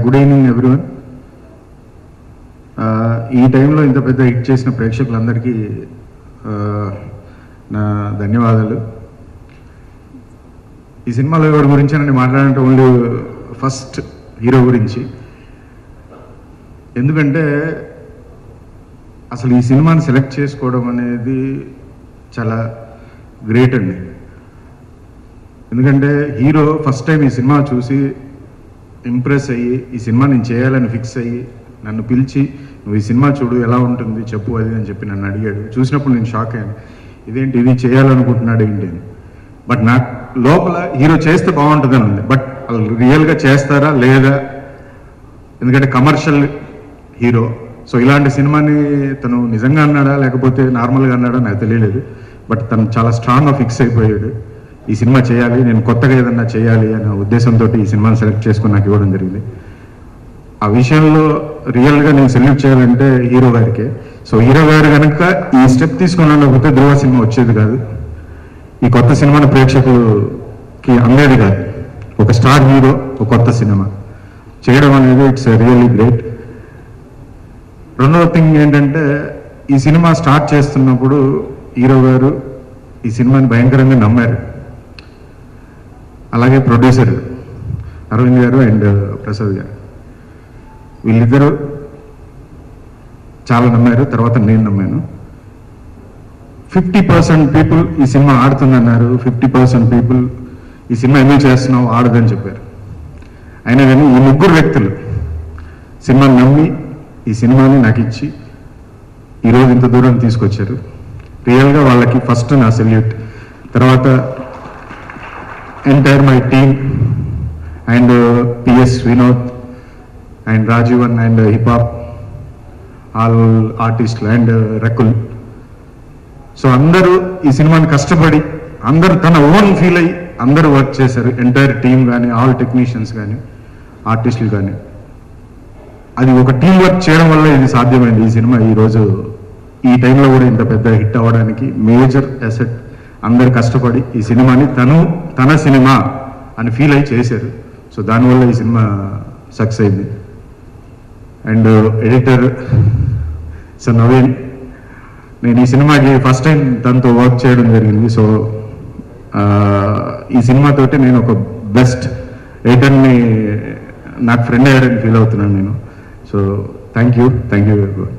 Good evening everyone. ఈ టైంలో ఇంత పెద్ద హిట్ చేసిన ప్రేక్షకులందరికీ నా ధన్యవాదాలు. ఈ సినిమాలో ఎవరి గురించి నేను మాట్లాడాలంటే ఓన్లీ ఫస్ట్ హీరో గురించి. ఎందుకంటే అసలు ఈ సినిమాని సెలెక్ట్ చేసుకోవడం అనేది చాలా గ్రేట్ అండి. ఎందుకంటే హీరో ఫస్ట్ టైం ఈ సినిమా చూసి ఇంప్రెస్ అయ్యి ఈ సినిమా నేను చేయాలని ఫిక్స్ అయ్యి నన్ను పిలిచి నువ్వు ఈ సినిమా చూడు ఎలా ఉంటుంది చెప్పు అది అని చెప్పి నన్ను అడిగాడు. చూసినప్పుడు నేను షాక్ అయ్యాను, ఇదేంటి ఇది చేయాలనుకుంటున్నాడు ఏంటి అని. బట్ నాకు లోపల హీరో చేస్తే బాగుంటుందని ఉంది, బట్ వాళ్ళు రియల్గా చేస్తారా లేదా, ఎందుకంటే కమర్షియల్ హీరో. సో ఇలాంటి సినిమాని తను నిజంగా అన్నాడా లేకపోతే నార్మల్గా అన్నాడా నాకు తెలియలేదు. బట్ తను చాలా స్ట్రాంగ్గా ఫిక్స్ అయిపోయాడు, ఈ సినిమా చేయాలి, నేను కొత్తగా ఏదన్నా చేయాలి అనే ఉద్దేశంతో ఈ సినిమాని సెలెక్ట్ చేసుకుని నాకు ఇవ్వడం జరిగింది. ఆ విషయంలో రియల్గా నేను సెల్యూట్ చేయాలంటే హీరో గారికి. సో హీరో గారు కనుక ఈ స్టెప్ తీసుకుని ఉండకపోతే ధృవ సినిమా వచ్చేది కాదు, ఈ కొత్త సినిమాని ప్రేక్షకులకి అందేది కాదు. ఒక స్టార్ హీరో ఒక కొత్త సినిమా చేయడం అనేది ఇట్స్ రియల్లీ గ్రేట్. రెండవ థింగ్ ఏంటంటే ఈ సినిమా స్టార్ట్ చేస్తున్నప్పుడు హీరో గారు ఈ సినిమాని భయంకరంగా నమ్మారు. అలాగే ప్రొడ్యూసర్ అరవింద్ గారు అండ్ ప్రసాద్ గారు వీళ్ళిద్దరూ చాలా నమ్మారు. తర్వాత నేను నమ్మాను. 50% పీపుల్ ఈ సినిమా ఆడుతుందన్నారు, 50% పీపుల్ ఈ సినిమా ఎందుకు చేస్తున్నావు ఆడదని చెప్పారు. అయినా కానీ ఈ ముగ్గురు వ్యక్తులు సినిమాని నమ్మి ఈ సినిమాని నాకు ఇచ్చి ఈరోజు ఇంత దూరం తీసుకొచ్చారు. రియల్గా వాళ్ళకి ఫస్ట్ నా సెల్యూట్. తర్వాత entire my team and PS Vinod and Rajeevan and hip hop all ఆర్టిస్టులు అండ్ రకుల్. సో అందరూ ఈ సినిమాని కష్టపడి అందరూ తన ఓన్ ఫీల్ అయ్యి అందరూ వర్క్ చేశారు. ఎంటైర్ టీమ్ కానీ ఆల్ టెక్నీషియన్స్ కానీ ఆర్టిస్టులు కానీ. అది ఒక టీం వర్క్ చేయడం వల్ల ఇది సాధ్యమైంది. ఈ సినిమా ఈరోజు ఈ టైంలో కూడా ఇంత పెద్ద హిట్ అవ్వడానికి మేజర్ అసెట్ అందరు కష్టపడి ఈ సినిమాని తన సినిమా అని ఫీల్ అయ్యి చేశారు. సో దానివల్ల ఈ సినిమా సక్సెస్ అయింది. అండ్ ఎడిటర్ సో నవీన్, నేను ఈ సినిమాకి ఫస్ట్ టైం తనతో వర్క్ చేయడం జరిగింది. సో ఈ సినిమాతోటి నేను ఒక బెస్ట్ ఎడిటర్ని నాకు ఫ్రెండ్ అయ్యారని ఫీల్ అవుతున్నాను నేను. So thank you very much.